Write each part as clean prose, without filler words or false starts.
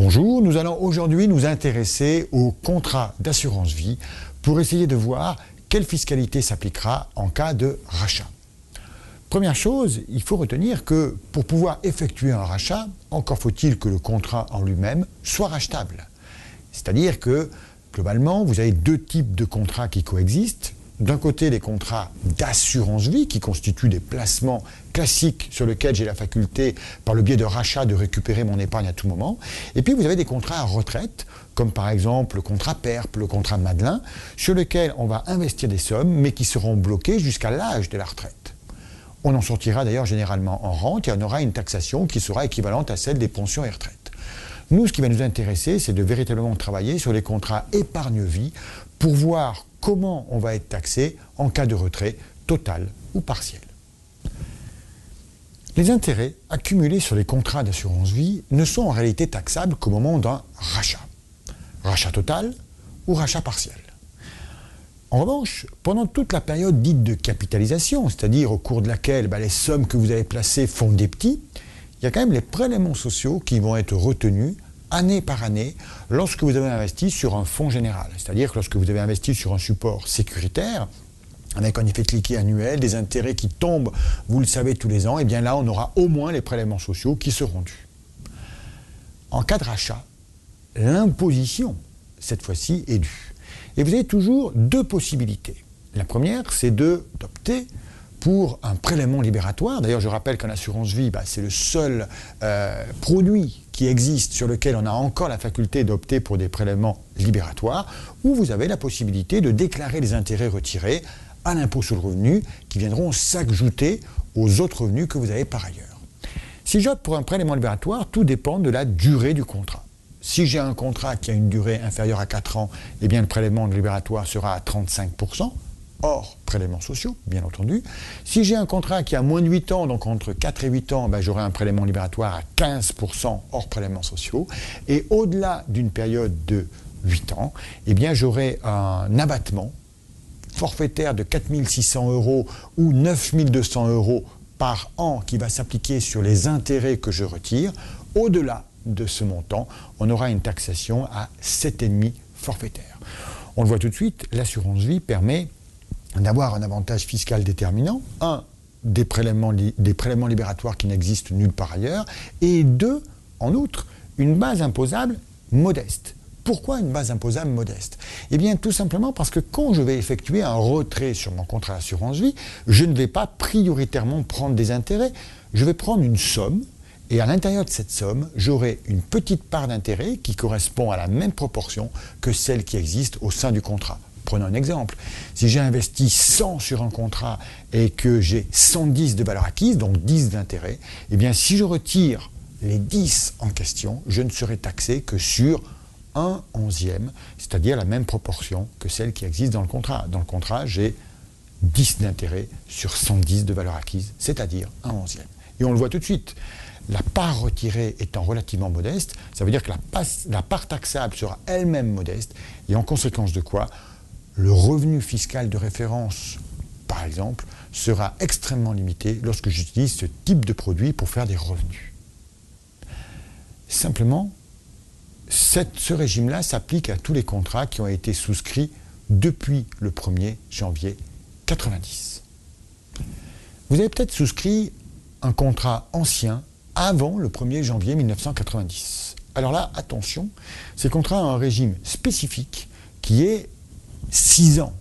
Bonjour, nous allons aujourd'hui nous intéresser au contrat d'assurance vie pour essayer de voir quelle fiscalité s'appliquera en cas de rachat. Première chose, il faut retenir que pour pouvoir effectuer un rachat, encore faut-il que le contrat en lui-même soit rachetable. C'est-à-dire que, globalement, vous avez deux types de contrats qui coexistent. D'un côté, les contrats d'assurance vie qui constituent des placements classiques sur lesquels j'ai la faculté, par le biais de rachat, de récupérer mon épargne à tout moment. Et puis, vous avez des contrats à retraite, comme par exemple le contrat PERP, le contrat Madelin, sur lequel on va investir des sommes, mais qui seront bloquées jusqu'à l'âge de la retraite. On en sortira d'ailleurs généralement en rente et on aura une taxation qui sera équivalente à celle des pensions et retraites. Nous, ce qui va nous intéresser, c'est de véritablement travailler sur les contrats épargne-vie pour voir comment on va être taxé en cas de retrait total ou partiel. Les intérêts accumulés sur les contrats d'assurance vie ne sont en réalité taxables qu'au moment d'un rachat. Rachat total ou rachat partiel. En revanche, pendant toute la période dite de capitalisation, c'est-à-dire au cours de laquelle les sommes que vous avez placées font des petits, il y a quand même les prélèvements sociaux qui vont être retenus année par année lorsque vous avez investi sur un fonds général. C'est-à-dire que lorsque vous avez investi sur un support sécuritaire, avec un effet de cliquet annuel, des intérêts qui tombent, vous le savez, tous les ans, et bien là, on aura au moins les prélèvements sociaux qui seront dus. En cas de rachat, l'imposition, cette fois-ci, est due. Et vous avez toujours deux possibilités. La première, c'est d'opter pour un prélèvement libératoire. D'ailleurs, je rappelle qu'en assurance vie, c'est le seul produit qui existe sur lequel on a encore la faculté d'opter pour des prélèvements libératoires, où vous avez la possibilité de déclarer les intérêts retirés à l'impôt sur le revenu qui viendront s'ajouter aux autres revenus que vous avez par ailleurs. Si j'opte pour un prélèvement libératoire, tout dépend de la durée du contrat. Si j'ai un contrat qui a une durée inférieure à 4 ans, eh bien le prélèvement libératoire sera à 35%, hors prélèvements sociaux, bien entendu. Si j'ai un contrat qui a moins de 8 ans, donc entre 4 et 8 ans, j'aurai un prélèvement libératoire à 15% hors prélèvements sociaux. Et au-delà d'une période de 8 ans, eh bien j'aurai un abattement forfaitaire de 4 600 € ou 9 200 € par an qui va s'appliquer sur les intérêts que je retire. Au-delà de ce montant, on aura une taxation à 7,5% forfaitaire. On le voit tout de suite, l'assurance vie permet d'avoir un avantage fiscal déterminant, un, des prélèvements libératoires qui n'existent nulle part ailleurs, et deux, en outre, une base imposable modeste. Pourquoi une base imposable modeste ? Eh bien, tout simplement parce que quand je vais effectuer un retrait sur mon contrat d'assurance vie, je ne vais pas prioritairement prendre des intérêts, je vais prendre une somme, et à l'intérieur de cette somme, j'aurai une petite part d'intérêt qui correspond à la même proportion que celle qui existe au sein du contrat. Prenons un exemple. Si j'ai investi 100 sur un contrat et que j'ai 110 de valeur acquise, donc 10 d'intérêt, eh bien si je retire les 10 en question, je ne serai taxé que sur 1/11e, c'est-à-dire la même proportion que celle qui existe dans le contrat. Dans le contrat, j'ai 10 d'intérêt sur 110 de valeur acquise, c'est-à-dire 1/11e. Et on le voit tout de suite. La part retirée étant relativement modeste, ça veut dire que la part taxable sera elle-même modeste, et en conséquence de quoi, le revenu fiscal de référence, par exemple, sera extrêmement limité lorsque j'utilise ce type de produit pour faire des revenus. Simplement, ce régime-là s'applique à tous les contrats qui ont été souscrits depuis le 1er janvier 1990. Vous avez peut-être souscrit un contrat ancien avant le 1er janvier 1990. Alors là, attention, ces contrats ont un régime spécifique qui est 6 ans.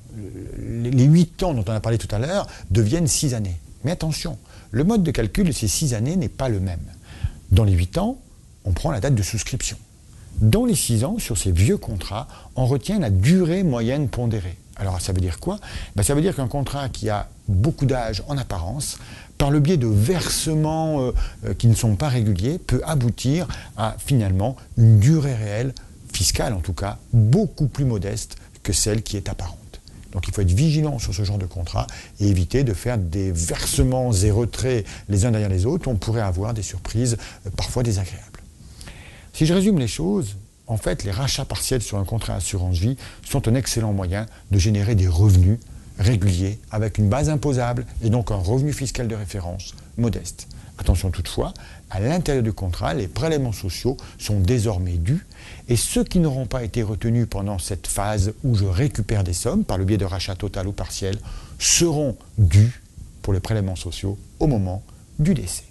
Les 8 ans dont on a parlé tout à l'heure deviennent 6 années. Mais attention, le mode de calcul de ces 6 années n'est pas le même. Dans les 8 ans, on prend la date de souscription. Dans les 6 ans, sur ces vieux contrats, on retient la durée moyenne pondérée. Alors ça veut dire quoi ? Ça veut dire qu'un contrat qui a beaucoup d'âge en apparence, par le biais de versements qui ne sont pas réguliers, peut aboutir à finalement une durée réelle, fiscale en tout cas, beaucoup plus modeste que celle qui est apparente. Donc il faut être vigilant sur ce genre de contrat et éviter de faire des versements et retraits les uns derrière les autres. On pourrait avoir des surprises parfois désagréables. Si je résume les choses, en fait, les rachats partiels sur un contrat d'assurance vie sont un excellent moyen de générer des revenus régulier, avec une base imposable et donc un revenu fiscal de référence modeste. Attention toutefois, à l'intérieur du contrat, les prélèvements sociaux sont désormais dus et ceux qui n'auront pas été retenus pendant cette phase où je récupère des sommes par le biais de rachat total ou partiel seront dus pour les prélèvements sociaux au moment du décès.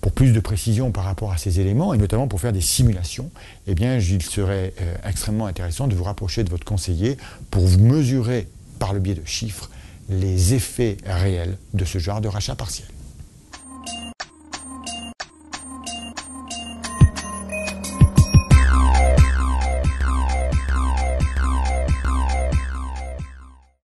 Pour plus de précision par rapport à ces éléments, et notamment pour faire des simulations, eh bien, il serait extrêmement intéressant de vous rapprocher de votre conseiller pour vous mesurer par le biais de chiffres les effets réels de ce genre de rachat partiel.